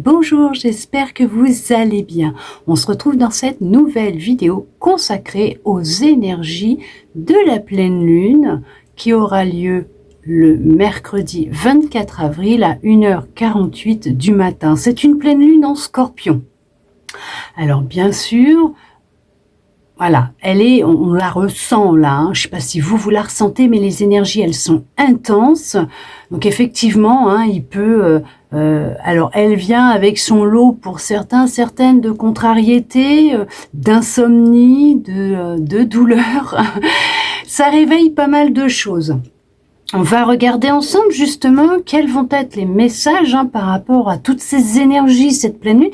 Bonjour, j'espère que vous allez bien. On se retrouve dans cette nouvelle vidéo consacrée aux énergies de la pleine lune qui aura lieu le mercredi 24 avril à 1h48 du matin. C'est une pleine lune en Scorpion. Alors bien sûr, voilà, on la ressent là, hein. Je ne sais pas si vous la ressentez, mais les énergies, elles sont intenses. Donc effectivement, hein, il peut... alors elle vient avec son lot pour certaines de contrariétés, d'insomnie, de douleur. Ça réveille pas mal de choses. On va regarder ensemble justement quels vont être les messages par rapport à toutes ces énergies, cette pleine lune.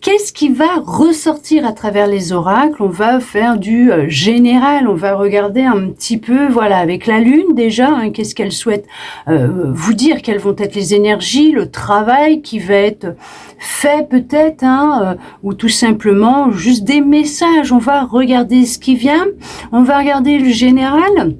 Qu'est-ce qui va ressortir à travers les oracles? On va faire du général, on va regarder un petit peu, voilà, avec la lune déjà, qu'est-ce qu'elle souhaite vous dire, quelles vont être les énergies, le travail qui va être fait peut-être, ou tout simplement juste des messages. On va regarder ce qui vient, on va regarder le général.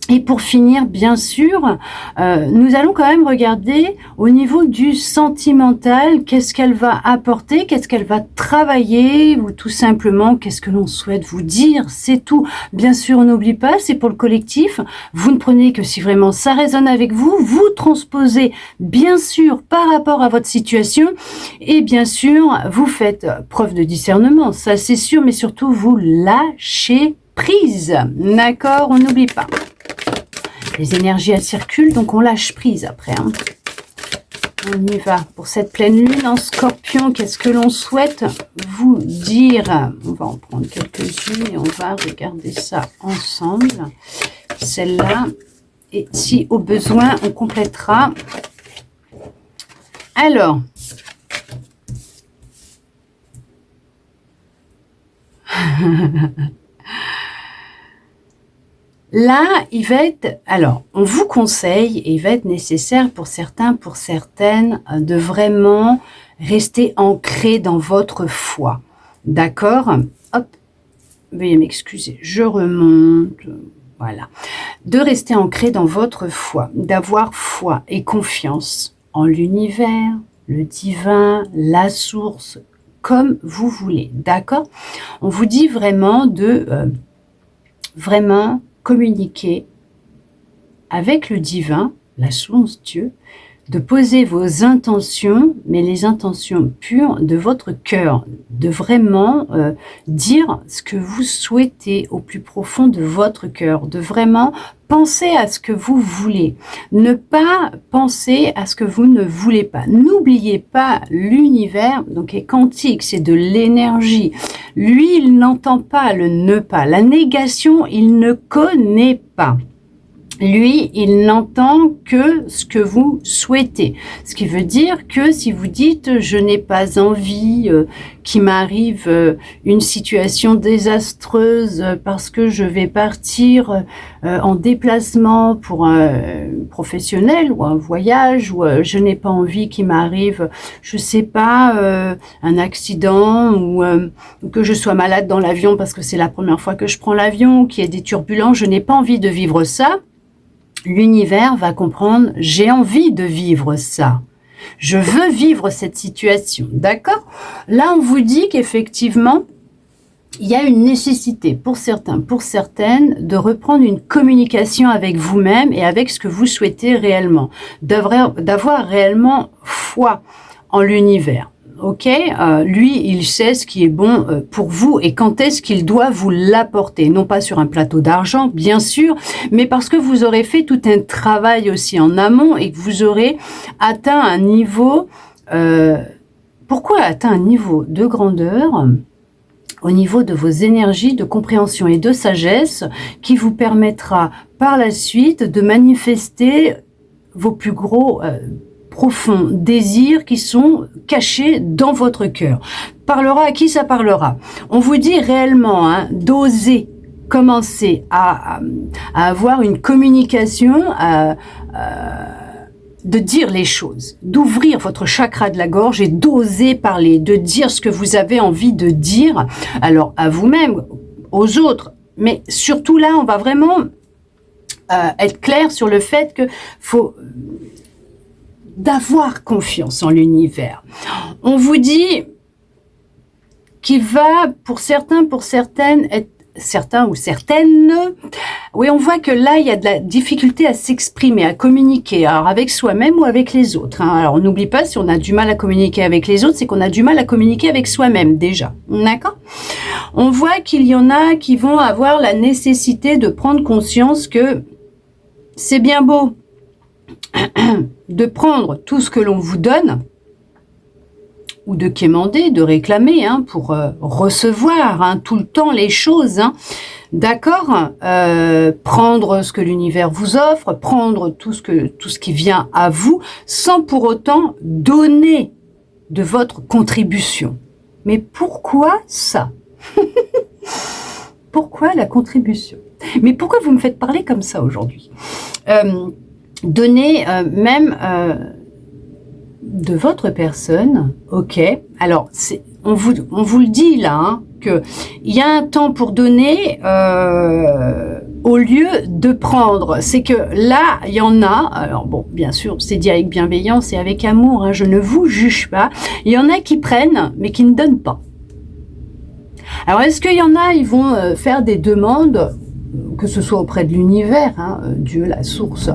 Et pour finir, bien sûr, nous allons quand même regarder au niveau du sentimental, qu'est-ce qu'elle va apporter, qu'est-ce qu'elle va travailler, ou tout simplement, qu'est-ce que l'on souhaite vous dire, c'est tout. Bien sûr, on n'oublie pas, c'est pour le collectif. Vous ne prenez que si vraiment ça résonne avec vous, vous transposez, bien sûr, par rapport à votre situation, et bien sûr, vous faites preuve de discernement, ça c'est sûr, mais surtout, vous lâchez prise. D'accord? On n'oublie pas. Les énergies, elles circulent, donc on lâche prise après. On y va pour cette pleine lune en Scorpion. Qu'est-ce que l'on souhaite vous dire? On va en prendre quelques-unes et on va regarder ça ensemble. Celle-là. Et si au besoin, on complétera. Alors. Là, il va être, alors, on vous conseille, et il va être nécessaire pour certains, pour certaines, de vraiment rester ancré dans votre foi. D'accord? Hop, veuillez m'excuser, je remonte, voilà. De rester ancré dans votre foi, d'avoir foi et confiance en l'univers, le divin, la source, comme vous voulez. D'accord? On vous dit vraiment de, vraiment, communiquer avec le divin, la source Dieu, de poser vos intentions, mais les intentions pures de votre cœur, de vraiment dire ce que vous souhaitez au plus profond de votre cœur, de vraiment penser à ce que vous voulez, ne pas penser à ce que vous ne voulez pas. N'oubliez pas, l'univers donc est quantique, c'est de l'énergie. Lui, il n'entend pas le ne pas, la négation, il ne connaît pas. Lui, il n'entend que ce que vous souhaitez. Ce qui veut dire que si vous dites « je n'ai pas envie qu'il m'arrive une situation désastreuse parce que je vais partir en déplacement pour un professionnel ou un voyage ou je n'ai pas envie qu'il m'arrive, je sais pas, un accident ou que je sois malade dans l'avion parce que c'est la première fois que je prends l'avion, qu'il y ait des turbulences, je n'ai pas envie de vivre ça ». L'univers va comprendre, j'ai envie de vivre ça. Je veux vivre cette situation, d'accord? Là, on vous dit qu'effectivement, il y a une nécessité pour certains, pour certaines, de reprendre une communication avec vous-même et avec ce que vous souhaitez réellement. D'avoir réellement foi en l'univers. Ok, lui, il sait ce qui est bon pour vous et quand est-ce qu'il doit vous l'apporter. Non pas sur un plateau d'argent, bien sûr, mais parce que vous aurez fait tout un travail aussi en amont et que vous aurez atteint un niveau... pourquoi atteint un niveau de grandeur au niveau de vos énergies de compréhension et de sagesse qui vous permettra par la suite de manifester vos plus gros... profonds désirs qui sont cachés dans votre cœur. Parlera à qui ça parlera? On vous dit réellement d'oser commencer à avoir une communication, de dire les choses, d'ouvrir votre chakra de la gorge et d'oser parler, de dire ce que vous avez envie de dire, alors à vous-même, aux autres, mais surtout là, on va vraiment être clair sur le fait que faut d'avoir confiance en l'univers. On vous dit qu'il va, pour certains, pour certaines, être certains ou certaines, oui, on voit que là, il y a de la difficulté à s'exprimer, à communiquer, alors avec soi-même ou avec les autres. Hein. Alors, on n'oublie pas, si on a du mal à communiquer avec les autres, c'est qu'on a du mal à communiquer avec soi-même, déjà. D'accord ? On voit qu'il y en a qui vont avoir la nécessité de prendre conscience que c'est bien beau de prendre tout ce que l'on vous donne, ou de quémander, de réclamer, hein, pour recevoir, hein, tout le temps les choses, hein, d'accord, prendre ce que l'univers vous offre, prendre tout ce qui vient à vous, sans pour autant donner de votre contribution. Mais pourquoi ça? Pourquoi la contribution? Mais pourquoi vous me faites parler comme ça aujourd'hui? Donner même de votre personne, ok. Alors, on vous le dit là, hein, que il y a un temps pour donner au lieu de prendre. C'est que là, il y en a. Alors bon, bien sûr, c'est dit avec bienveillance et avec amour. Hein, je ne vous juge pas. Il y en a qui prennent, mais qui ne donnent pas. Alors, est-ce qu'il y en a, ils vont faire des demandes, que ce soit auprès de l'univers, hein, Dieu, la source,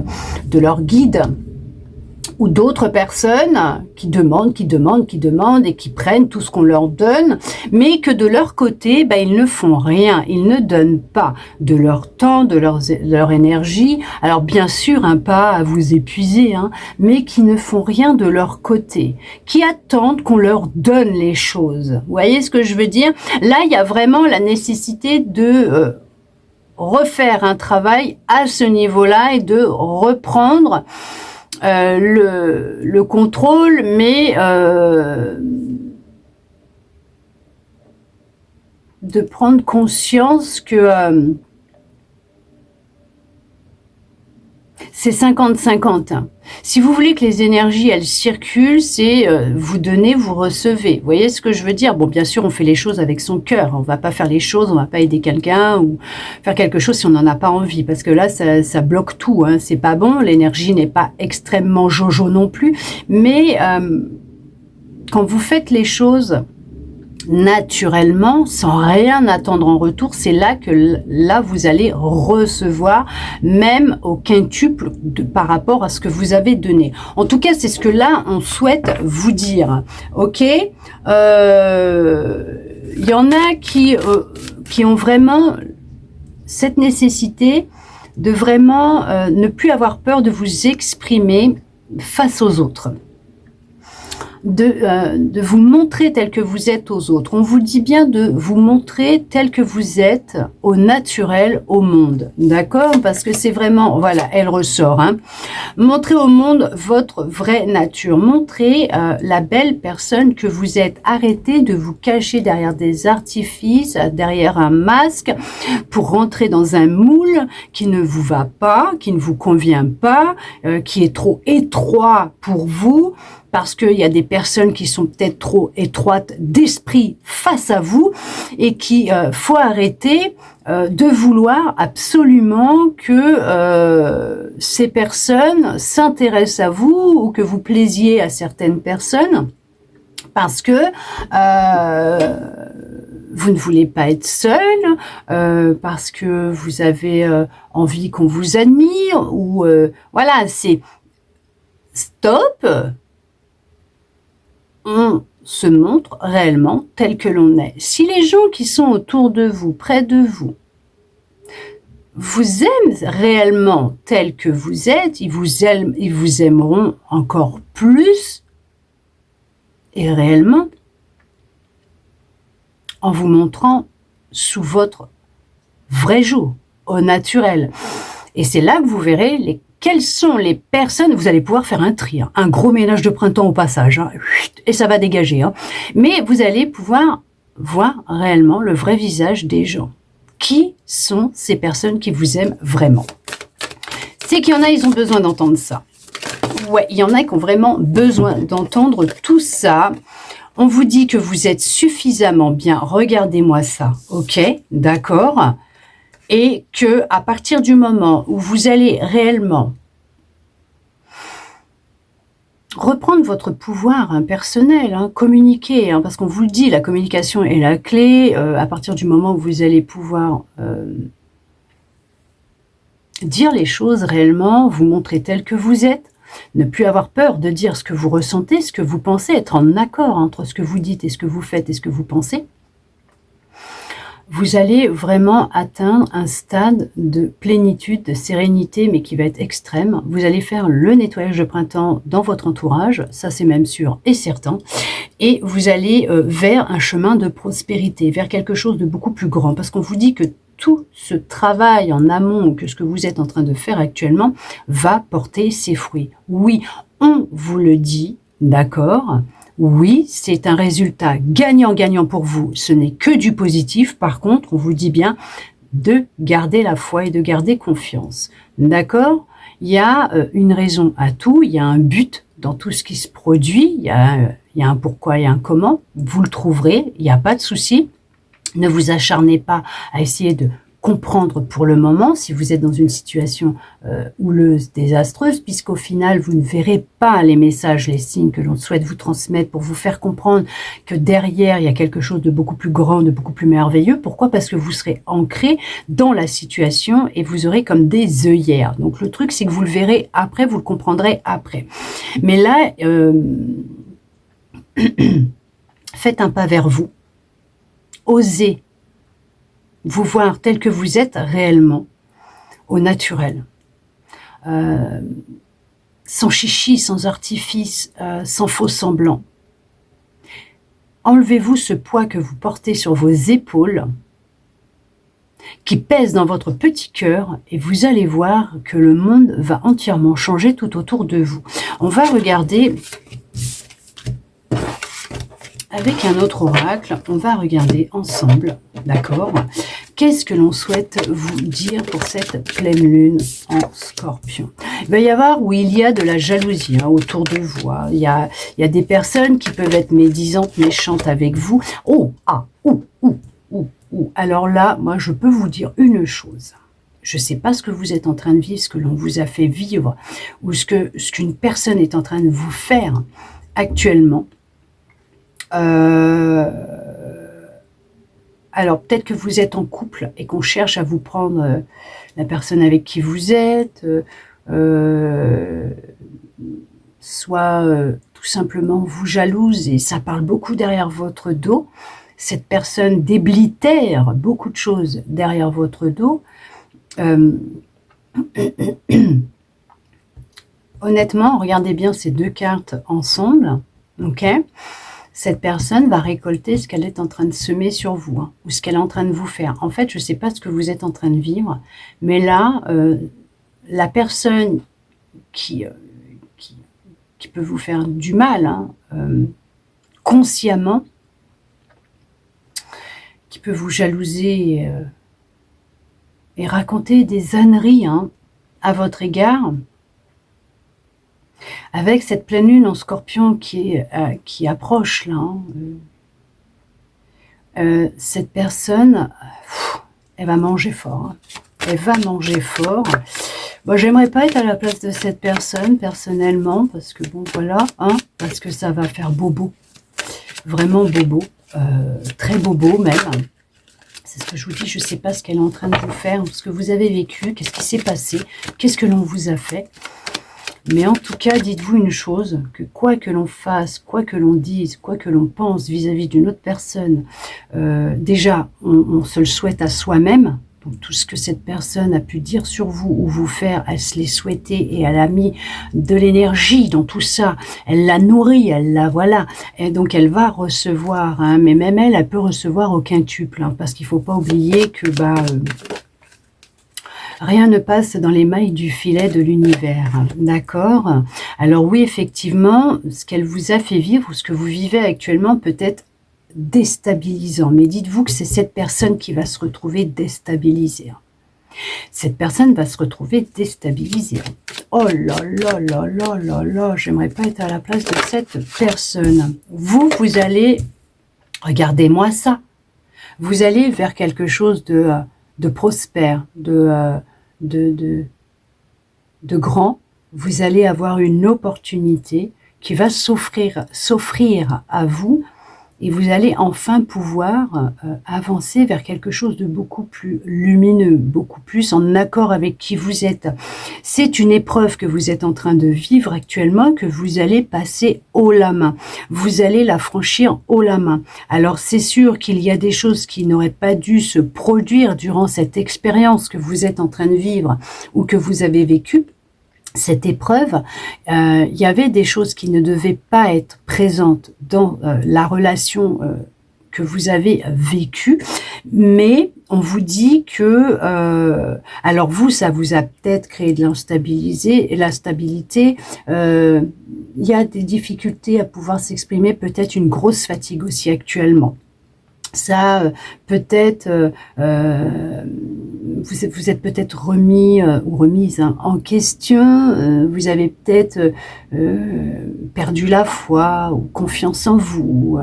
de leur guide, ou d'autres personnes qui demandent et qui prennent tout ce qu'on leur donne, mais que de leur côté, ben, ils ne font rien, ils ne donnent pas de leur temps, de leur énergie, alors bien sûr, hein, pas à vous épuiser, hein, mais qui ne font rien de leur côté, qui attendent qu'on leur donne les choses. Vous voyez ce que je veux dire? Là, il y a vraiment la nécessité de refaire un travail à ce niveau-là et de reprendre le contrôle, mais de prendre conscience que c'est 50-50. Si vous voulez que les énergies, elles circulent, c'est vous donnez, vous recevez. Vous voyez ce que je veux dire? Bon, bien sûr, on fait les choses avec son cœur. On va pas faire les choses, on va pas aider quelqu'un ou faire quelque chose si on n'en a pas envie. Parce que là, ça bloque tout. Hein. C'est pas bon. L'énergie n'est pas extrêmement jojo non plus. Mais quand vous faites les choses naturellement, sans rien attendre en retour, c'est là que là vous allez recevoir, même au quintuple par rapport à ce que vous avez donné. En tout cas, c'est ce que là on souhaite vous dire. Ok, il y en a qui ont vraiment cette nécessité de vraiment ne plus avoir peur de vous exprimer face aux autres. De vous montrer tel que vous êtes aux autres. On vous dit bien de vous montrer tel que vous êtes au naturel, au monde. D'accord? Parce que c'est vraiment, voilà, elle ressort. Hein. Montrez au monde votre vraie nature. Montrez la belle personne que vous êtes. Arrêtez de vous cacher derrière des artifices, derrière un masque, pour rentrer dans un moule qui ne vous va pas, qui ne vous convient pas, qui est trop étroit pour vous. Parce qu'il y a des personnes qui sont peut-être trop étroites d'esprit face à vous et qui faut arrêter de vouloir absolument que ces personnes s'intéressent à vous ou que vous plaisiez à certaines personnes parce que vous ne voulez pas être seul, parce que vous avez envie qu'on vous admire ou voilà, c'est stop. On se montre réellement tel que l'on est. Si les gens qui sont autour de vous, près de vous, vous aiment réellement tel que vous êtes, ils vous aimeront encore plus et réellement en vous montrant sous votre vrai jour, au naturel. Et c'est là que vous verrez quelles sont les personnes, vous allez pouvoir faire un tri, hein, un gros ménage de printemps au passage, hein, et ça va dégager. Hein. Mais vous allez pouvoir voir réellement le vrai visage des gens. Qui sont ces personnes qui vous aiment vraiment? C'est qu'il y en a, ils ont besoin d'entendre ça. Ouais, il y en a qui ont vraiment besoin d'entendre tout ça. On vous dit que vous êtes suffisamment bien, regardez-moi ça, ok, d'accord? Et que à partir du moment où vous allez réellement reprendre votre pouvoir personnel, communiquer, parce qu'on vous le dit, la communication est la clé. À partir du moment où vous allez pouvoir dire les choses réellement, vous montrer tel que vous êtes, ne plus avoir peur de dire ce que vous ressentez, ce que vous pensez, être en accord entre ce que vous dites et ce que vous faites et ce que vous pensez, vous allez vraiment atteindre un stade de plénitude, de sérénité, mais qui va être extrême. Vous allez faire le nettoyage de printemps dans votre entourage, ça c'est même sûr et certain, et vous allez vers un chemin de prospérité, vers quelque chose de beaucoup plus grand, parce qu'on vous dit que tout ce travail en amont, que ce que vous êtes en train de faire actuellement, va porter ses fruits. Oui, on vous le dit, d'accord ? Oui, c'est un résultat gagnant-gagnant pour vous. Ce n'est que du positif. Par contre, on vous dit bien de garder la foi et de garder confiance. D'accord ? Il y a une raison à tout, il y a un but dans tout ce qui se produit, il y a un pourquoi et un comment. Vous le trouverez, il n'y a pas de souci. Ne vous acharnez pas à essayer de comprendre pour le moment si vous êtes dans une situation houleuse, désastreuse, puisqu'au final, vous ne verrez pas les messages, les signes que l'on souhaite vous transmettre pour vous faire comprendre que derrière, il y a quelque chose de beaucoup plus grand, de beaucoup plus merveilleux. Pourquoi ? Parce que vous serez ancré dans la situation et vous aurez comme des œillères. Donc, le truc, c'est que vous le verrez après, vous le comprendrez après. Mais là, faites un pas vers vous. Osez vous voir tel que vous êtes réellement, au naturel. Sans chichi, sans artifice, sans faux semblant. Enlevez-vous ce poids que vous portez sur vos épaules, qui pèse dans votre petit cœur, et vous allez voir que le monde va entièrement changer tout autour de vous. On va regarder avec un autre oracle, on va regarder ensemble, d'accord ? Qu'est-ce que l'on souhaite vous dire pour cette pleine lune en Scorpion ? Il va y avoir où il y a de la jalousie autour de vous. Il y a des personnes qui peuvent être médisantes, méchantes avec vous. Alors là, moi, je peux vous dire une chose. Je ne sais pas ce que vous êtes en train de vivre, ce que l'on vous a fait vivre, ou ce qu'une personne est en train de vous faire actuellement. Alors peut-être que vous êtes en couple et qu'on cherche à vous prendre la personne avec qui vous êtes, soit tout simplement vous jalouse et ça parle beaucoup derrière votre dos. Cette personne déblitère beaucoup de choses derrière votre dos. Honnêtement, regardez bien ces deux cartes ensemble, ok ? Cette personne va récolter ce qu'elle est en train de semer sur vous, ou ce qu'elle est en train de vous faire. En fait, je ne sais pas ce que vous êtes en train de vivre, mais là, la personne qui peut vous faire du mal, consciemment, qui peut vous jalouser et raconter des âneries à votre égard, avec cette pleine lune en Scorpion qui approche là, cette personne, elle va manger fort. Elle va manger fort. Bon, j'aimerais pas être à la place de cette personne personnellement, parce que bon voilà, parce que ça va faire bobo, vraiment bobo, très bobo même. C'est ce que je vous dis, je sais pas ce qu'elle est en train de vous faire, ce que vous avez vécu, qu'est-ce qui s'est passé, qu'est-ce que l'on vous a fait. Mais en tout cas, dites-vous une chose, que quoi que l'on fasse, quoi que l'on dise, quoi que l'on pense vis-à-vis d'une autre personne, déjà, on se le souhaite à soi-même. Donc tout ce que cette personne a pu dire sur vous ou vous faire, elle se l'est souhaité et elle a mis de l'énergie dans tout ça. Elle l'a nourri, elle l'a, voilà. Et donc elle va recevoir, mais même elle peut recevoir au quintuple, parce qu'il ne faut pas oublier que rien ne passe dans les mailles du filet de l'univers, d'accord ? Alors oui, effectivement, ce qu'elle vous a fait vivre, ou ce que vous vivez actuellement peut être déstabilisant. Mais dites-vous que c'est cette personne qui va se retrouver déstabilisée. Cette personne va se retrouver déstabilisée. Oh là là là là là là, j'aimerais pas être à la place de cette personne. Vous allez, regardez-moi ça, vous allez vers quelque chose de prospère, de grand. Vous allez avoir une opportunité qui va s'offrir à vous, et vous allez enfin pouvoir avancer vers quelque chose de beaucoup plus lumineux, beaucoup plus en accord avec qui vous êtes. C'est une épreuve que vous êtes en train de vivre actuellement, que vous allez passer haut la main. Vous allez la franchir haut la main. Alors c'est sûr qu'il y a des choses qui n'auraient pas dû se produire durant cette expérience que vous êtes en train de vivre ou que vous avez vécue. Cette épreuve, il y avait des choses qui ne devaient pas être présentes dans la relation que vous avez vécue, mais on vous dit que, alors vous, ça vous a peut-être créé de l'instabilité, il y a des difficultés à pouvoir s'exprimer, peut-être une grosse fatigue aussi actuellement. Ça, peut-être, vous êtes peut-être remis ou remise en question, vous avez peut-être perdu la foi ou confiance en vous,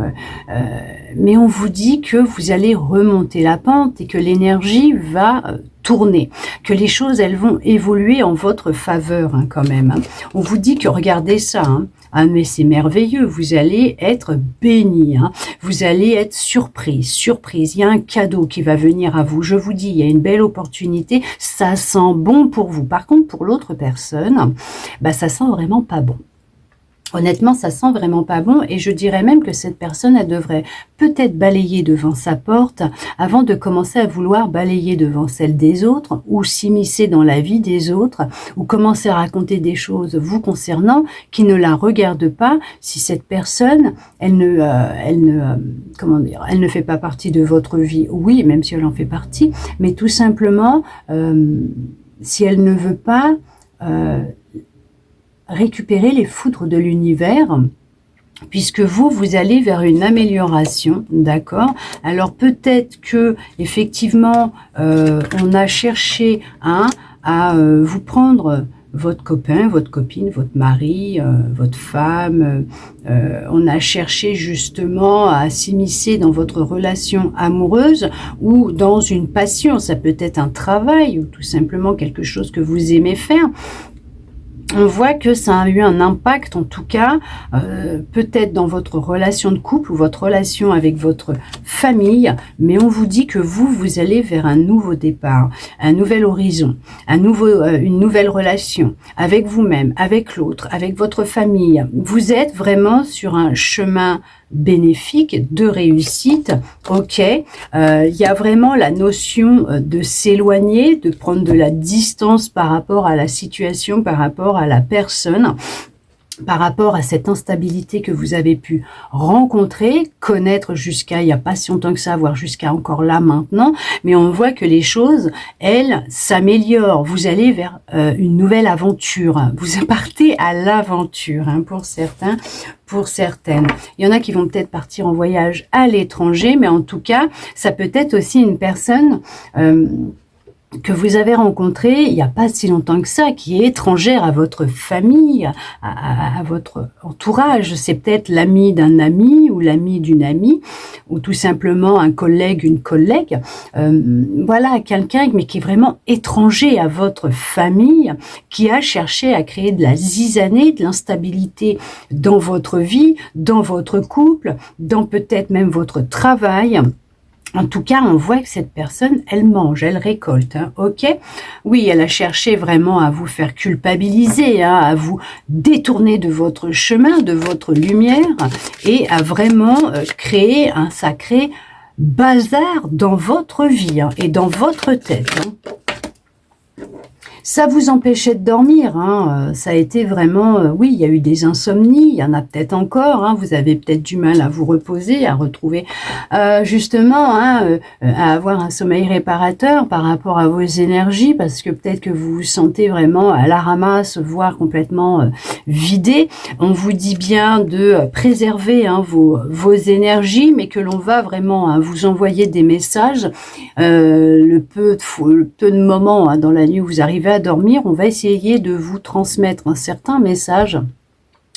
mais on vous dit que vous allez remonter la pente et que l'énergie va tourner, que les choses, elles vont évoluer en votre faveur quand même. On vous dit que, regardez ça, ah mais c'est merveilleux, vous allez être béni, vous allez être surprise, il y a un cadeau qui va venir à vous, je vous dis, il y a une belle opportunité, ça sent bon pour vous. Par contre, pour l'autre personne, ça sent vraiment pas bon. Honnêtement, ça sent vraiment pas bon et je dirais même que cette personne, elle devrait peut-être balayer devant sa porte avant de commencer à vouloir balayer devant celle des autres ou s'immiscer dans la vie des autres ou commencer à raconter des choses vous concernant qui ne la regardent pas si cette personne, elle ne fait pas partie de votre vie. Oui, même si elle en fait partie, mais tout simplement, si elle ne veut pas récupérer les foudres de l'univers, puisque vous allez vers une amélioration, d'accord? Alors peut-être que effectivement on a cherché à vous prendre votre copain, votre copine, votre mari, votre femme, on a cherché justement à s'immiscer dans votre relation amoureuse ou dans une passion, ça peut être un travail ou tout simplement quelque chose que vous aimez faire. On voit que ça a eu un impact, en tout cas, peut-être dans votre relation de couple ou votre relation avec votre famille, mais on vous dit que vous allez vers un nouveau départ, un nouvel horizon, une nouvelle relation avec vous-même, avec l'autre, avec votre famille. Vous êtes vraiment sur un chemin bénéfique, de réussite, ok. Il y a vraiment la notion de s'éloigner, de prendre de la distance par rapport à la situation, par rapport à la personne, par rapport à cette instabilité que vous avez pu rencontrer, connaître jusqu'à il n'y a pas si longtemps que ça, voire jusqu'à encore là maintenant, mais on voit que les choses, elles, s'améliorent. Vous allez vers une nouvelle aventure. Vous partez à l'aventure, pour certains, pour certaines. Il y en a qui vont peut-être partir en voyage à l'étranger, mais en tout cas, ça peut être aussi une personne que vous avez rencontré il n'y a pas si longtemps que ça, qui est étrangère à votre famille, à votre entourage. C'est peut-être l'ami d'un ami ou l'ami d'une amie, ou tout simplement un collègue, une collègue. Voilà, quelqu'un mais qui est vraiment étranger à votre famille, qui a cherché à créer de la zizanie, de l'instabilité dans votre vie, dans votre couple, dans peut-être même votre travail. En tout cas, on voit que cette personne, elle mange, elle récolte, ok? Oui, elle a cherché vraiment à vous faire culpabiliser, à vous détourner de votre chemin, de votre lumière, et à vraiment créer un sacré bazar dans votre vie et dans votre tête. Ça vous empêchait de dormir, ça a été vraiment, oui, il y a eu des insomnies, il y en a peut-être encore, vous avez peut-être du mal à vous reposer, à retrouver justement, à avoir un sommeil réparateur par rapport à vos énergies, parce que peut-être que vous vous sentez vraiment à la ramasse, voire complètement vidé. On vous dit bien de préserver vos énergies, mais que l'on va vraiment vous envoyer des messages, le peu de moments dans la nuit où vous arrivez à dormir, on va essayer de vous transmettre un certain message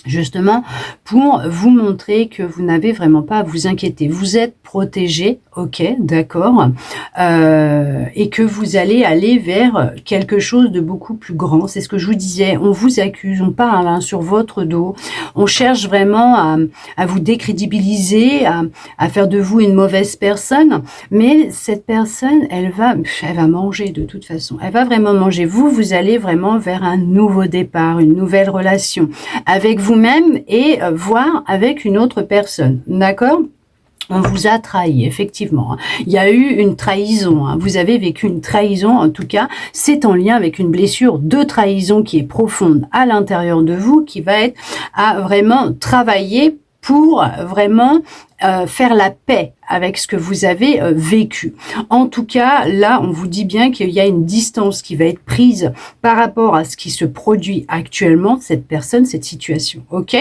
justement pour vous montrer que vous n'avez vraiment pas à vous inquiéter. Vous êtes protégé, ok, d'accord, et que vous allez aller vers quelque chose de beaucoup plus grand. C'est ce que je vous disais, on vous accuse, on parle hein, sur votre dos, on cherche vraiment à vous décrédibiliser, à faire de vous une mauvaise personne, mais cette personne, elle va manger de toute façon, elle va vraiment manger. Vous allez vraiment vers un nouveau départ, une nouvelle relation avec vous-même et voire avec une autre personne, d'accord ? On vous a trahi, effectivement. Il y a eu une trahison. Vous avez vécu une trahison, en tout cas, c'est en lien avec une blessure de trahison qui est profonde à l'intérieur de vous, qui va être à vraiment travailler pour vraiment faire la paix avec ce que vous avez vécu. En tout cas, là, on vous dit bien qu'il y a une distance qui va être prise par rapport à ce qui se produit actuellement, cette personne, cette situation. Ok ?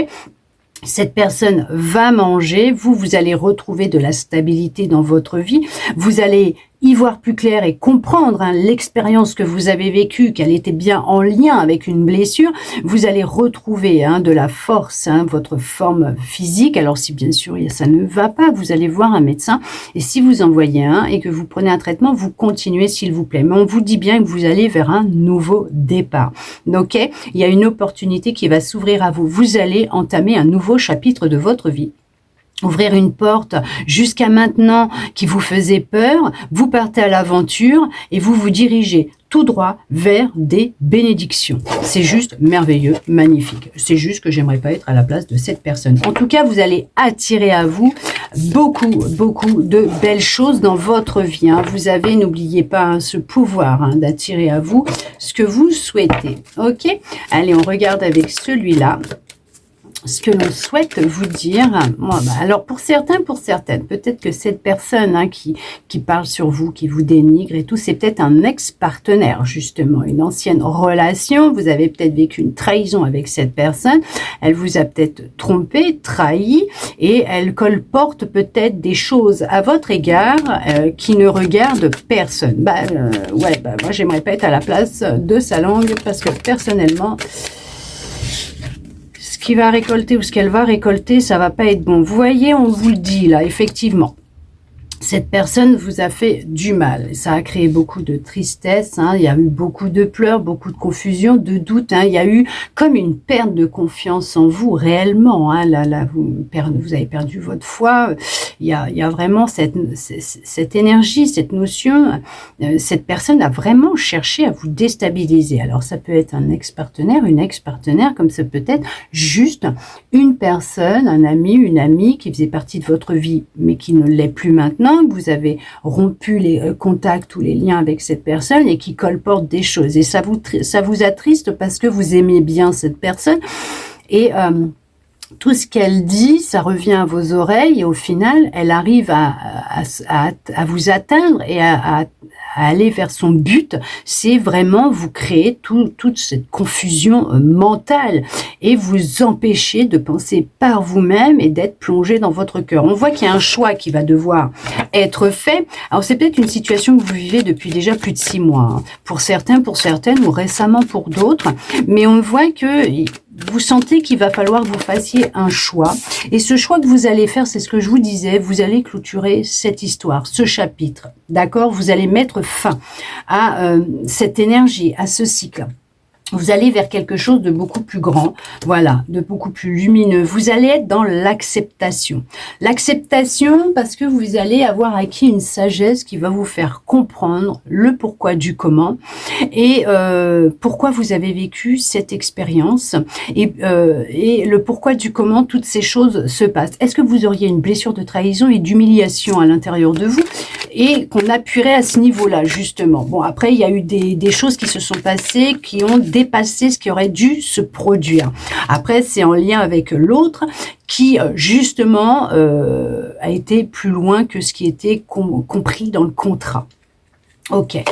Cette personne va manger, vous allez retrouver de la stabilité dans votre vie, vous allez y voir plus clair et comprendre hein, l'expérience que vous avez vécue, qu'elle était bien en lien avec une blessure, vous allez retrouver hein, de la force, hein, votre forme physique. Alors si bien sûr ça ne va pas, vous allez voir un médecin et si vous en voyez un et que vous prenez un traitement, vous continuez s'il vous plaît. Mais on vous dit bien que vous allez vers un nouveau départ. Ok ? Il y a une opportunité qui va s'ouvrir à vous. Vous allez entamer un nouveau chapitre de votre vie. Ouvrir une porte jusqu'à maintenant qui vous faisait peur, vous partez à l'aventure et vous vous dirigez tout droit vers des bénédictions. C'est juste merveilleux, magnifique. C'est juste que j'aimerais pas être à la place de cette personne. En tout cas, vous allez attirer à vous beaucoup de belles choses dans votre vie. Hein. Vous avez, n'oubliez pas, hein, ce pouvoir hein, d'attirer à vous ce que vous souhaitez. Ok ? Allez, on regarde avec celui-là. Ce que l'on souhaite vous dire, alors pour certains, pour certaines, peut-être que cette personne hein, qui parle sur vous, qui vous dénigre et tout, c'est peut-être un ex-partenaire justement, une ancienne relation, vous avez peut-être vécu une trahison avec cette personne, elle vous a peut-être trompé, trahi, et elle colporte peut-être des choses à votre égard qui ne regardent personne. Moi j'aimerais pas être à la place de sa langue parce que personnellement, ce qu'il va récolter ou ce qu'elle va récolter, ça va pas être bon. Vous voyez, on vous le dit là, effectivement. Cette personne vous a fait du mal. Ça a créé beaucoup de tristesse. Hein. Il y a eu beaucoup de pleurs, beaucoup de confusion, de doutes. Hein. Il y a eu comme une perte de confiance en vous réellement. Hein. Là, vous avez perdu votre foi. Il y a vraiment cette énergie, cette notion. Cette personne a vraiment cherché à vous déstabiliser. Alors ça peut être un ex-partenaire, une ex-partenaire, comme ça peut être juste une personne, un ami, une amie qui faisait partie de votre vie, mais qui ne l'est plus maintenant. Que vous avez rompu les contacts ou les liens avec cette personne et qui colporte des choses. Et ça vous attriste parce que vous aimez bien cette personne. Et tout ce qu'elle dit, ça revient à vos oreilles et au final, elle arrive à vous atteindre et à aller vers son but. C'est vraiment vous créer toute cette confusion mentale et vous empêcher de penser par vous-même et d'être plongé dans votre cœur. On voit qu'il y a un choix qui va devoir être fait. Alors c'est peut-être une situation que vous vivez depuis déjà plus de 6 mois. Hein. Pour certains, pour certaines ou récemment pour d'autres. Mais on voit que vous sentez qu'il va falloir que vous fassiez un choix. Et ce choix que vous allez faire, c'est ce que je vous disais, vous allez clôturer cette histoire, ce chapitre. D'accord ? Vous allez mettre fin à cette énergie, à ce cycle. Vous allez vers quelque chose de beaucoup plus grand, voilà, de beaucoup plus lumineux. Vous allez être dans l'acceptation. L'acceptation parce que vous allez avoir acquis une sagesse qui va vous faire comprendre le pourquoi du comment et pourquoi vous avez vécu cette expérience et le pourquoi du comment toutes ces choses se passent. Est-ce que vous auriez une blessure de trahison et d'humiliation à l'intérieur de vous et qu'on appuierait à ce niveau-là, justement. Bon, après, il y a eu des choses qui se sont passées, qui ont dépassé ce qui aurait dû se produire. Après, c'est en lien avec l'autre qui, justement, a été plus loin que ce qui était compris dans le contrat. Ok,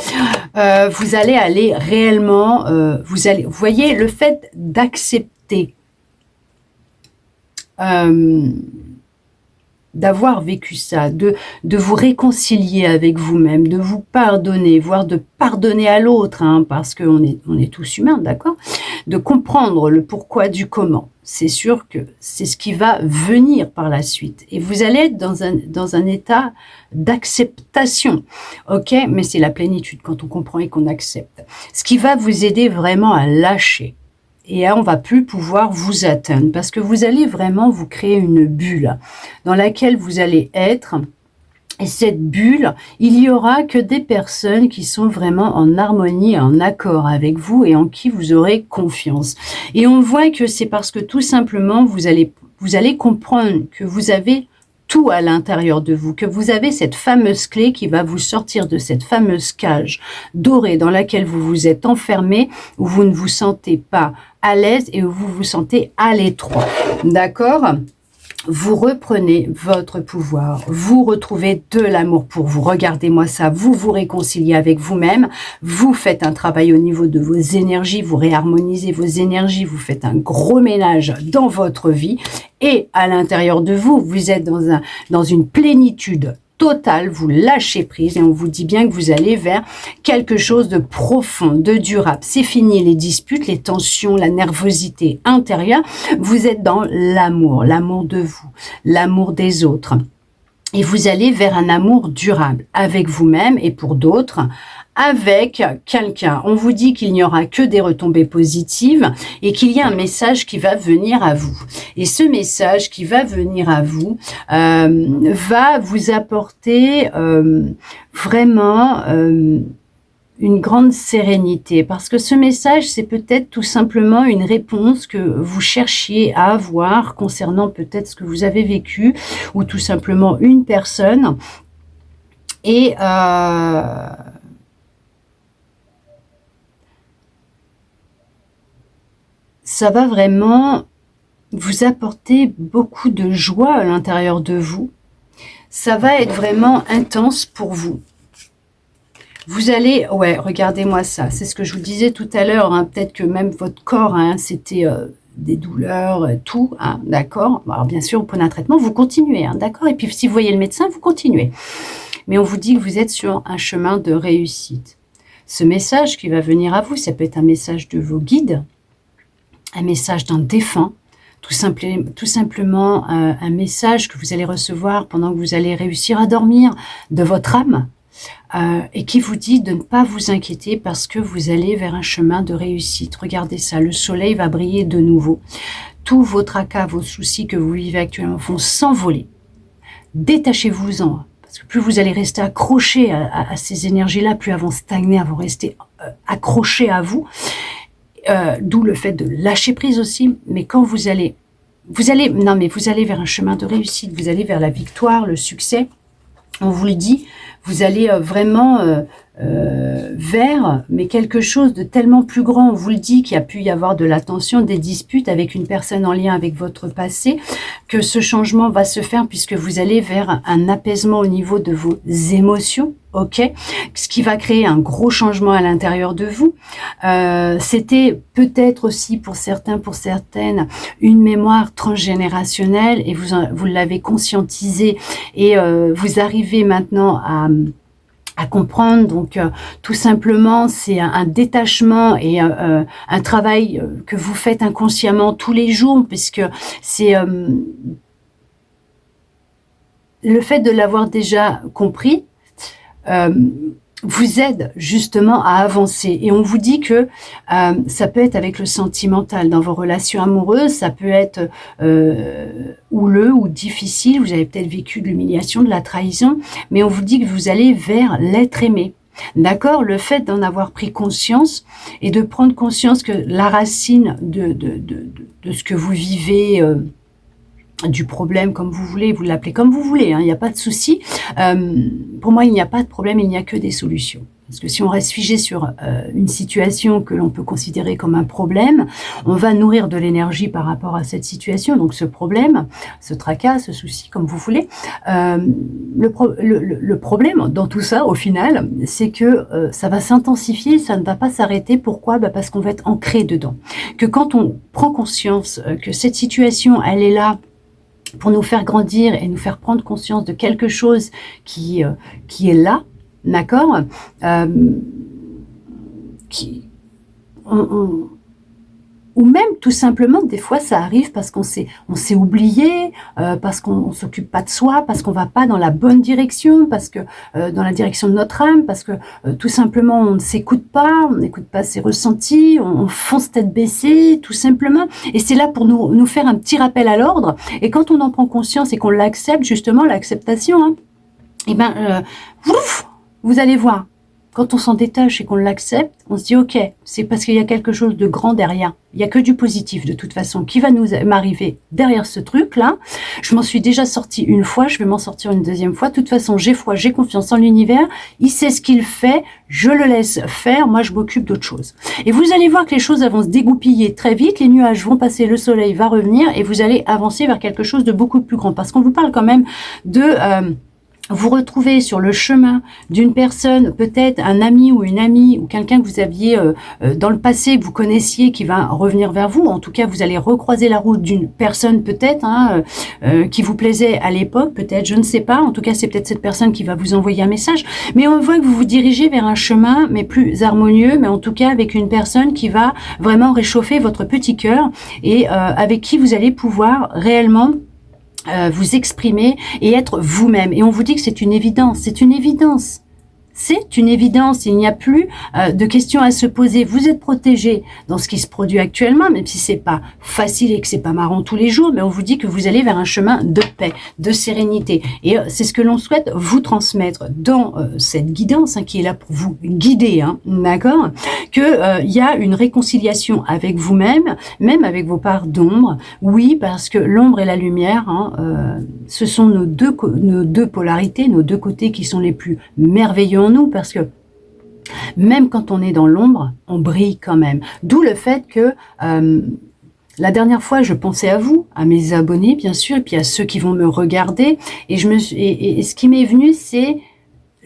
vous allez aller réellement, vous voyez, le fait d'accepter d'avoir vécu ça, de vous réconcilier avec vous-même, de vous pardonner, voire de pardonner à l'autre, hein, parce qu'on est tous humains, d'accord? De comprendre le pourquoi du comment. C'est sûr que c'est ce qui va venir par la suite. Et vous allez être dans un état d'acceptation, ok? Mais c'est la plénitude quand on comprend et qu'on accepte. Ce qui va vous aider vraiment à lâcher. Et là, on va plus pouvoir vous atteindre parce que vous allez vraiment vous créer une bulle dans laquelle vous allez être. Et cette bulle, il y aura que des personnes qui sont vraiment en harmonie, en accord avec vous et en qui vous aurez confiance. Et on voit que c'est parce que tout simplement, vous allez comprendre que vous avez tout à l'intérieur de vous, que vous avez cette fameuse clé qui va vous sortir de cette fameuse cage dorée dans laquelle vous vous êtes enfermé, où vous ne vous sentez pas à l'aise et où vous vous sentez à l'étroit. D'accord ? Vous reprenez votre pouvoir, vous retrouvez de l'amour pour vous. Regardez-moi ça, vous vous réconciliez avec vous-même, vous faites un travail au niveau de vos énergies, vous réharmonisez vos énergies, vous faites un gros ménage dans votre vie et à l'intérieur de vous, vous êtes dans une plénitude totale, vous lâchez prise et on vous dit bien que vous allez vers quelque chose de profond, de durable. C'est fini les disputes, les tensions, la nervosité intérieure. Vous êtes dans l'amour de vous, l'amour des autres. Et vous allez vers un amour durable avec vous-même et pour d'autres, avec quelqu'un. On vous dit qu'il n'y aura que des retombées positives et qu'il y a un message qui va venir à vous. Et ce message qui va venir à vous va vous apporter vraiment une grande sérénité. Parce que ce message, c'est peut-être tout simplement une réponse que vous cherchiez à avoir concernant peut-être ce que vous avez vécu ou tout simplement une personne. Et ça va vraiment vous apporter beaucoup de joie à l'intérieur de vous. Ça va être vraiment intense pour vous. Vous allez, ouais, regardez-moi ça. C'est ce que je vous disais tout à l'heure. Hein, peut-être que même votre corps, hein, c'était des douleurs, tout, hein, d'accord. Alors bien sûr, vous prenez un traitement, vous continuez, hein, d'accord. Et puis si vous voyez le médecin, vous continuez. Mais on vous dit que vous êtes sur un chemin de réussite. Ce message qui va venir à vous, ça peut être un message de vos guides, un message d'un défunt, tout simplement un message que vous allez recevoir pendant que vous allez réussir à dormir de votre âme et qui vous dit de ne pas vous inquiéter parce que vous allez vers un chemin de réussite. Regardez ça, le soleil va briller de nouveau. Tous vos tracas, vos soucis que vous vivez actuellement vont s'envoler. Détachez-vous-en. Parce que plus vous allez rester accroché à ces énergies-là, plus elles vont stagner, elles vont rester accrochées à vous. D'où le fait de lâcher prise aussi. Mais quand vous allez vers un chemin de réussite, vous allez vers la victoire, le succès. On vous le dit, vous allez vraiment vers mais quelque chose de tellement plus grand. On vous le dit qu'il y a pu y avoir de la tension, des disputes avec une personne en lien avec votre passé, que ce changement va se faire puisque vous allez vers un apaisement au niveau de vos émotions. Ok, ce qui va créer un gros changement à l'intérieur de vous. C'était peut-être aussi pour certains, pour certaines, une mémoire transgénérationnelle et vous l'avez conscientisé et vous arrivez maintenant à comprendre. Donc tout simplement c'est un détachement et un travail que vous faites inconsciemment tous les jours puisque c'est le fait de l'avoir déjà compris vous aide justement à avancer. Et on vous dit que ça peut être avec le sentimental dans vos relations amoureuses, ça peut être houleux ou difficile, vous avez peut-être vécu de l'humiliation, de la trahison, mais on vous dit que vous allez vers l'être aimé. D'accord? Le fait d'en avoir pris conscience et de prendre conscience que la racine de ce que vous vivez du problème, comme vous voulez, vous l'appelez comme vous voulez, hein, il n'y a pas de souci. Pour moi, il n'y a pas de problème, il n'y a que des solutions. Parce que si on reste figé sur une situation que l'on peut considérer comme un problème, on va nourrir de l'énergie par rapport à cette situation. Donc ce problème, ce tracas, ce souci, comme vous voulez. Le problème dans tout ça, au final, c'est que ça va s'intensifier, ça ne va pas s'arrêter. Pourquoi? Parce qu'on va être ancré dedans. Que quand on prend conscience que cette situation, elle est là, pour nous faire grandir et nous faire prendre conscience de quelque chose qui est là, d'accord, ou même tout simplement, des fois ça arrive parce qu'on s'est oublié, parce qu'on s'occupe pas de soi, parce qu'on va pas dans la bonne direction, parce que dans la direction de notre âme, parce que tout simplement on ne s'écoute pas, on n'écoute pas ses ressentis, on fonce tête baissée, tout simplement. Et c'est là pour nous faire un petit rappel à l'ordre. Et quand on en prend conscience et qu'on l'accepte, justement, l'acceptation, hein, et ben, vous allez voir. Quand on s'en détache et qu'on l'accepte, on se dit ok, c'est parce qu'il y a quelque chose de grand derrière. Il n'y a que du positif de toute façon qui va m'arriver derrière ce truc-là. Je m'en suis déjà sortie une fois, je vais m'en sortir une deuxième fois. De toute façon, j'ai foi, j'ai confiance en l'univers. Il sait ce qu'il fait, je le laisse faire. Moi, je m'occupe d'autre chose. Et vous allez voir que les choses vont se dégoupiller très vite. Les nuages vont passer, le soleil va revenir et vous allez avancer vers quelque chose de beaucoup plus grand. Parce qu'on vous parle quand même de... vous retrouvez sur le chemin d'une personne, peut-être un ami ou une amie ou quelqu'un que vous aviez dans le passé, que vous connaissiez, qui va revenir vers vous. En tout cas, vous allez recroiser la route d'une personne peut-être qui vous plaisait à l'époque, peut-être, je ne sais pas. En tout cas, c'est peut-être cette personne qui va vous envoyer un message. Mais on voit que vous vous dirigez vers un chemin, mais plus harmonieux, mais en tout cas avec une personne qui va vraiment réchauffer votre petit cœur et avec qui vous allez pouvoir réellement vous exprimer et être vous-même. Et on vous dit que c'est une évidence. C'est une évidence. C'est une évidence, il n'y a plus de questions à se poser. Vous êtes protégé dans ce qui se produit actuellement, même si c'est pas facile et que c'est pas marrant tous les jours, mais on vous dit que vous allez vers un chemin de paix, de sérénité. Et c'est ce que l'on souhaite vous transmettre dans cette guidance qui est là pour vous guider, d'accord, que il y a une réconciliation avec vous-même, même avec vos parts d'ombre. Oui, parce que l'ombre et la lumière, ce sont nos deux polarités, nos deux côtés qui sont les plus merveilleux en nous, parce que même quand on est dans l'ombre, on brille quand même. D'où le fait que la dernière fois, je pensais à vous, à mes abonnés bien sûr, et puis à ceux qui vont me regarder, et ce qui m'est venu, c'est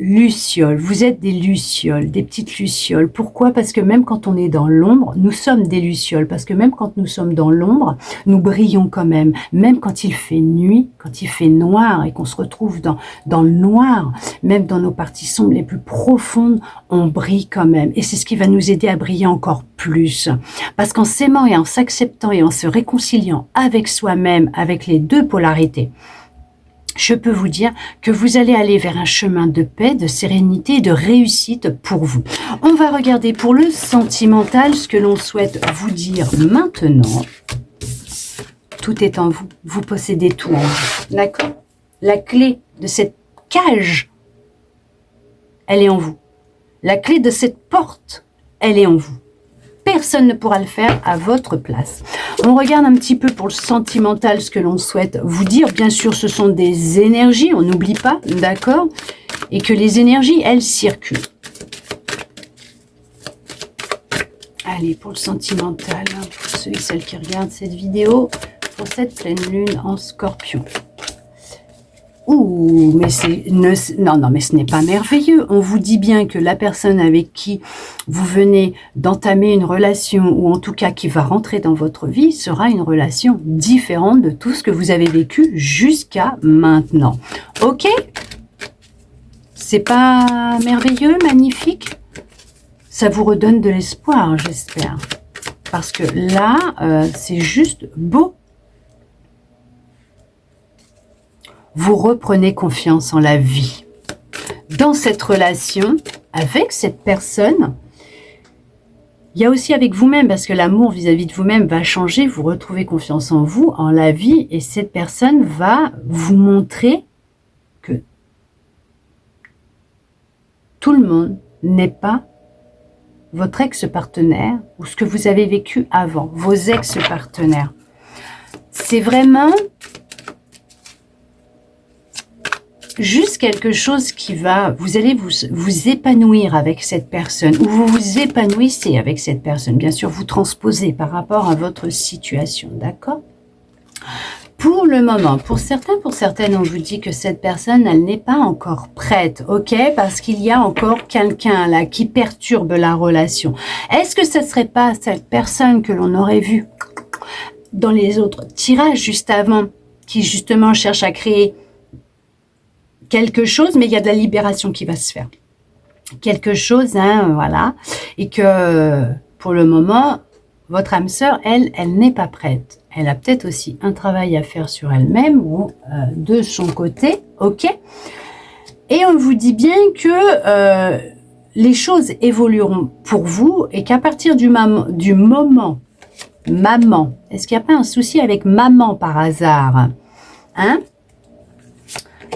lucioles. Vous êtes des lucioles, des petites lucioles. Pourquoi? Parce que même quand on est dans l'ombre, nous sommes des lucioles. Parce que même quand nous sommes dans l'ombre, nous brillons quand même. Même quand il fait nuit, quand il fait noir et qu'on se retrouve dans le noir, même dans nos parties sombres les plus profondes, on brille quand même. Et c'est ce qui va nous aider à briller encore plus. Parce qu'en s'aimant et en s'acceptant et en se réconciliant avec soi-même, avec les deux polarités, je peux vous dire que vous allez aller vers un chemin de paix, de sérénité et de réussite pour vous. On va regarder pour le sentimental ce que l'on souhaite vous dire maintenant. Tout est en vous. Vous possédez tout en vous. D'accord? La clé de cette cage, elle est en vous. La clé de cette porte, elle est en vous. Personne ne pourra le faire à votre place. On regarde un petit peu pour le sentimental ce que l'on souhaite vous dire. Bien sûr, ce sont des énergies, on n'oublie pas, d'accord? Et que les énergies, elles circulent. Allez, pour le sentimental, pour ceux et celles qui regardent cette vidéo, pour cette pleine lune en Scorpion. Ouh, mais non, mais ce n'est pas merveilleux. On vous dit bien que la personne avec qui vous venez d'entamer une relation, ou en tout cas qui va rentrer dans votre vie, sera une relation différente de tout ce que vous avez vécu jusqu'à maintenant. Ok? C'est pas merveilleux, magnifique? Ça vous redonne de l'espoir, j'espère. Parce que là, c'est juste beau. Vous reprenez confiance en la vie. Dans cette relation, avec cette personne, il y a aussi avec vous-même, parce que l'amour vis-à-vis de vous-même va changer, vous retrouvez confiance en vous, en la vie, et cette personne va vous montrer que tout le monde n'est pas votre ex-partenaire ou ce que vous avez vécu avant, vos ex-partenaires. C'est vraiment juste quelque chose qui va, vous allez vous épanouir avec cette personne, ou vous vous épanouissez avec cette personne. Bien sûr, vous transposez par rapport à votre situation, d'accord? Pour le moment, pour certains, pour certaines, on vous dit que cette personne, elle n'est pas encore prête, ok? Parce qu'il y a encore quelqu'un là qui perturbe la relation. Est-ce que ce ne serait pas cette personne que l'on aurait vue dans les autres tirages juste avant, qui justement cherche à créer quelque chose, mais il y a de la libération qui va se faire. Quelque chose, voilà, et que pour le moment, votre âme sœur, elle n'est pas prête. Elle a peut-être aussi un travail à faire sur elle-même ou de son côté, ok? Et on vous dit bien que les choses évolueront pour vous et qu'à partir du moment, maman, est-ce qu'il n'y a pas un souci avec maman par hasard? Hein?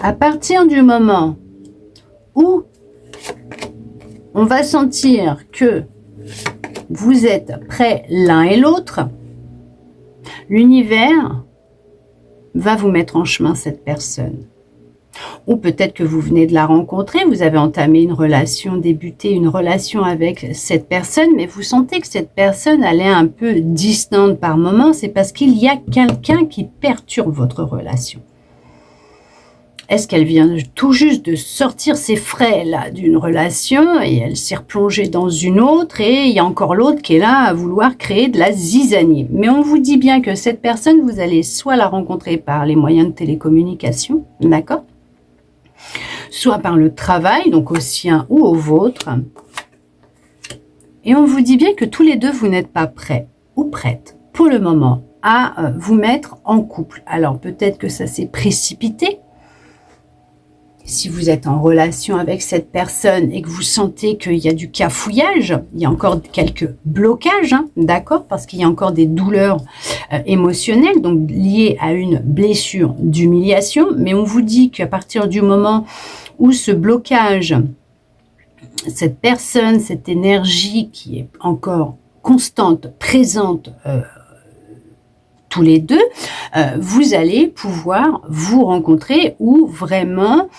À partir du moment où on va sentir que vous êtes prêts l'un et l'autre, l'univers va vous mettre en chemin cette personne. Ou peut-être que vous venez de la rencontrer, vous avez entamé une relation, débuté une relation avec cette personne, mais vous sentez que cette personne, elle est un peu distante par moment, c'est parce qu'il y a quelqu'un qui perturbe votre relation. Est-ce qu'elle vient tout juste de sortir ses frais là d'une relation et elle s'est replongée dans une autre et il y a encore l'autre qui est là à vouloir créer de la zizanie. Mais on vous dit bien que cette personne, vous allez soit la rencontrer par les moyens de télécommunication, d'accord ? Soit par le travail, donc au sien ou au vôtre. Et on vous dit bien que tous les deux, vous n'êtes pas prêts ou prêtes pour le moment à vous mettre en couple. Alors peut-être que ça s'est précipité. Si vous êtes en relation avec cette personne et que vous sentez qu'il y a du cafouillage, il y a encore quelques blocages, d'accord, parce qu'il y a encore des douleurs émotionnelles, donc liées à une blessure d'humiliation. Mais on vous dit qu'à partir du moment où ce blocage, cette personne, cette énergie qui est encore constante, présente, tous les deux, vous allez pouvoir vous rencontrer ou vraiment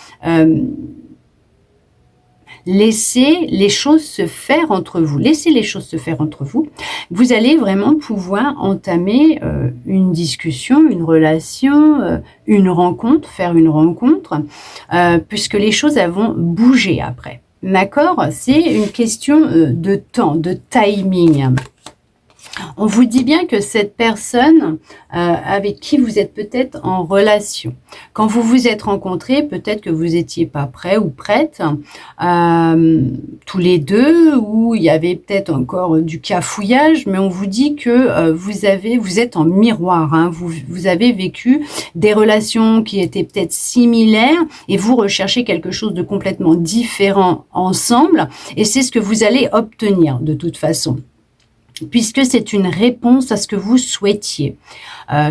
laisser les choses se faire entre vous. Laissez les choses se faire entre vous. Vous allez vraiment pouvoir entamer une discussion, une relation, une rencontre, faire une rencontre, puisque les choses elles vont bouger après. D'accord? C'est une question de temps, de timing. On vous dit bien que cette personne avec qui vous êtes peut-être en relation, quand vous vous êtes rencontrés, peut-être que vous n'étiez pas prêt ou prête, tous les deux, ou il y avait peut-être encore du cafouillage, mais on vous dit que vous êtes en miroir, vous avez vécu des relations qui étaient peut-être similaires et vous recherchez quelque chose de complètement différent ensemble, et c'est ce que vous allez obtenir de toute façon, puisque c'est une réponse à ce que vous souhaitiez.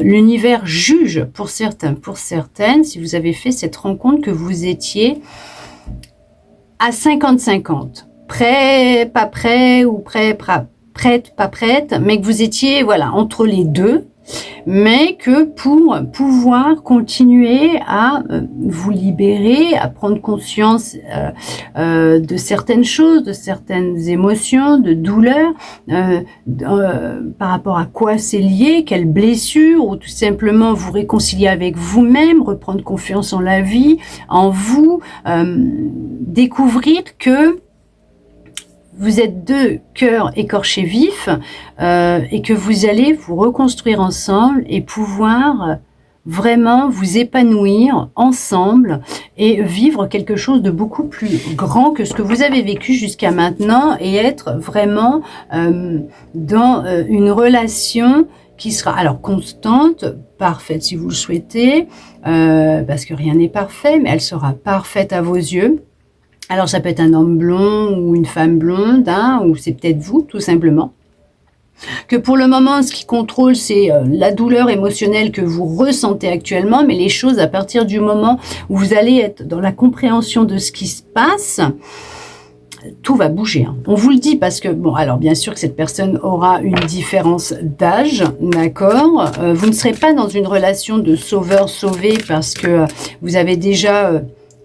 L'univers juge pour certains, pour certaines, si vous avez fait cette rencontre, que vous étiez à 50-50. Prêt, pas prêt, ou prêt, prête, pas prête, mais que vous étiez entre les deux, mais que pour pouvoir continuer à vous libérer, à prendre conscience de certaines choses, de certaines émotions, de douleurs, par rapport à quoi c'est lié, quelle blessure, ou tout simplement vous réconcilier avec vous-même, reprendre confiance en la vie, en vous, découvrir que vous êtes deux cœurs écorchés vifs et que vous allez vous reconstruire ensemble et pouvoir vraiment vous épanouir ensemble et vivre quelque chose de beaucoup plus grand que ce que vous avez vécu jusqu'à maintenant et être vraiment dans une relation qui sera alors constante, parfaite si vous le souhaitez, parce que rien n'est parfait, mais elle sera parfaite à vos yeux. Alors, ça peut être un homme blond ou une femme blonde, ou c'est peut-être vous, tout simplement. Que pour le moment, ce qui contrôle, c'est la douleur émotionnelle que vous ressentez actuellement, mais les choses, à partir du moment où vous allez être dans la compréhension de ce qui se passe, tout va bouger. On vous le dit parce que, alors bien sûr que cette personne aura une différence d'âge, d'accord. Vous ne serez pas dans une relation de sauveur-sauvé parce que vous avez déjà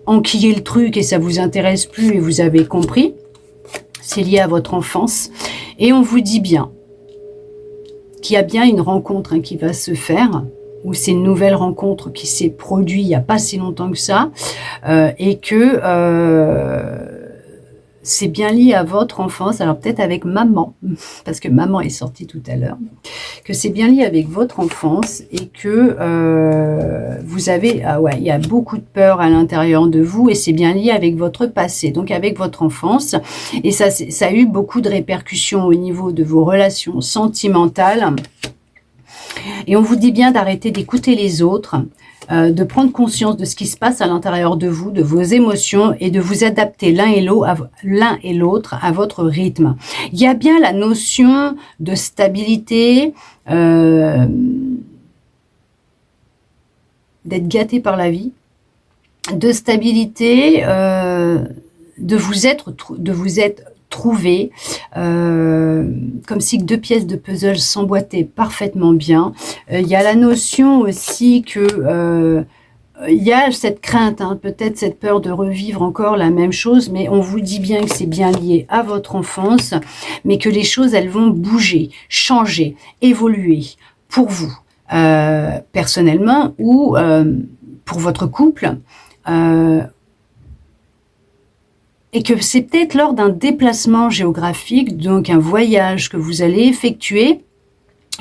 enquiller le truc et ça vous intéresse plus et vous avez compris. C'est lié à votre enfance. Et on vous dit bien qu'il y a bien une rencontre qui va se faire, ou c'est une nouvelle rencontre qui s'est produite il n'y a pas si longtemps que ça, et que c'est bien lié à votre enfance, alors peut-être avec maman, parce que maman est sortie tout à l'heure, que c'est bien lié avec votre enfance et que vous avez, ah ouais, il y a beaucoup de peur à l'intérieur de vous et c'est bien lié avec votre passé, donc avec votre enfance. Et ça a eu beaucoup de répercussions au niveau de vos relations sentimentales. Et on vous dit bien d'arrêter d'écouter les autres, de prendre conscience de ce qui se passe à l'intérieur de vous, de vos émotions et de vous adapter l'un et l'autre à votre rythme. Il y a bien la notion de stabilité, d'être gâté par la vie, de stabilité, de vous être trouvé, comme si deux pièces de puzzle s'emboîtaient parfaitement bien. Il y a la notion aussi que il y a cette crainte, hein, peut-être cette peur de revivre encore la même chose, mais on vous dit bien que c'est bien lié à votre enfance, mais que les choses, elles vont bouger, changer, évoluer pour vous, personnellement ou pour votre couple. Et que c'est peut-être lors d'un déplacement géographique, donc un voyage que vous allez effectuer,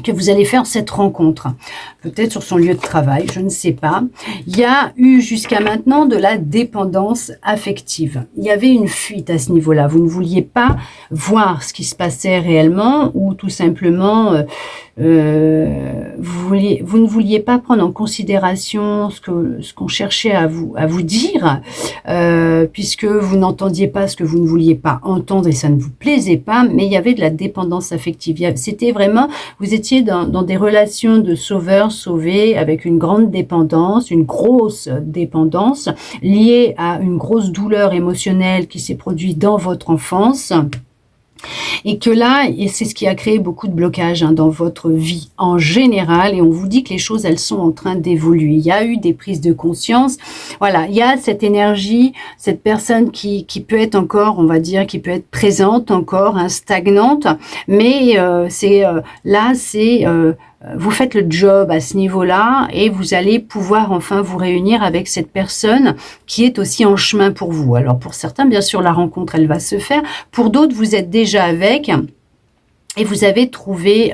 que vous allez faire cette rencontre. Peut-être sur son lieu de travail, je ne sais pas. Il y a eu jusqu'à maintenant de la dépendance affective. Il y avait une fuite à ce niveau-là. Vous ne vouliez pas voir ce qui se passait réellement ou tout simplement vous ne vouliez pas prendre en considération ce qu'on cherchait à vous dire, puisque vous n'entendiez pas ce que vous ne vouliez pas entendre et ça ne vous plaisait pas, mais il y avait de la dépendance affective. C'était vraiment, vous étiez dans des relations de sauveur-sauvé avec une grande dépendance, une grosse dépendance liée à une grosse douleur émotionnelle qui s'est produite dans votre enfance. Et que là, et c'est ce qui a créé beaucoup de blocages dans votre vie en général, et on vous dit que les choses, elles sont en train d'évoluer. Il y a eu des prises de conscience. Voilà, il y a cette énergie, cette personne qui peut être encore, on va dire, qui peut être présente encore, stagnante, mais vous faites le job à ce niveau-là et vous allez pouvoir enfin vous réunir avec cette personne qui est aussi en chemin pour vous. Alors pour certains, bien sûr, la rencontre, elle va se faire. Pour d'autres, vous êtes déjà avec et vous avez trouvé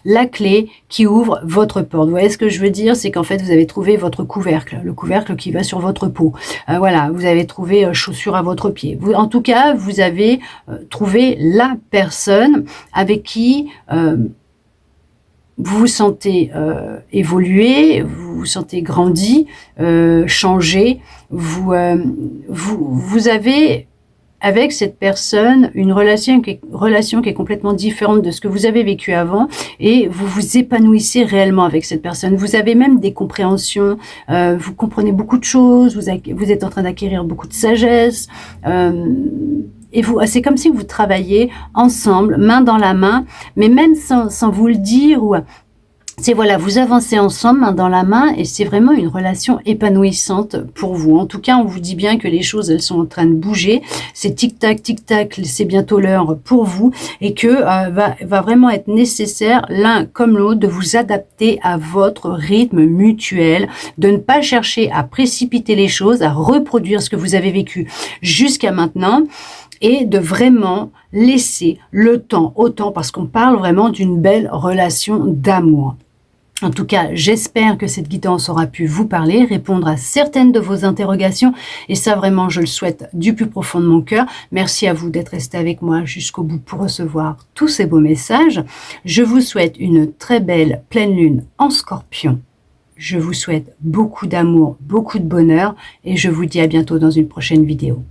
la clé qui ouvre votre porte. Vous voyez ce que je veux dire? C'est qu'en fait, vous avez trouvé votre couvercle, le couvercle qui va sur votre peau. Voilà, vous avez trouvé chaussure à votre pied. En tout cas, vous avez trouvé la personne avec qui vous vous sentez évoluer, vous vous sentez grandi, changer. Vous avez avec cette personne une relation qui est complètement différente de ce que vous avez vécu avant et vous vous épanouissez réellement avec cette personne. Vous avez même des compréhensions, vous comprenez beaucoup de choses, vous êtes en train d'acquérir beaucoup de sagesse. Et c'est comme si vous travailliez ensemble, main dans la main, mais même sans vous le dire. Voilà, vous avancez ensemble, main dans la main, et c'est vraiment une relation épanouissante pour vous. En tout cas, on vous dit bien que les choses, elles sont en train de bouger. C'est tic-tac, tic-tac, c'est bientôt l'heure pour vous, et que va vraiment être nécessaire, l'un comme l'autre, de vous adapter à votre rythme mutuel, de ne pas chercher à précipiter les choses, à reproduire ce que vous avez vécu jusqu'à maintenant, et de vraiment laisser le temps au temps, parce qu'on parle vraiment d'une belle relation d'amour. En tout cas, j'espère que cette guidance aura pu vous parler, répondre à certaines de vos interrogations. Et ça, vraiment, je le souhaite du plus profond de mon cœur. Merci à vous d'être resté avec moi jusqu'au bout pour recevoir tous ces beaux messages. Je vous souhaite une très belle pleine lune en Scorpion. Je vous souhaite beaucoup d'amour, beaucoup de bonheur. Et je vous dis à bientôt dans une prochaine vidéo.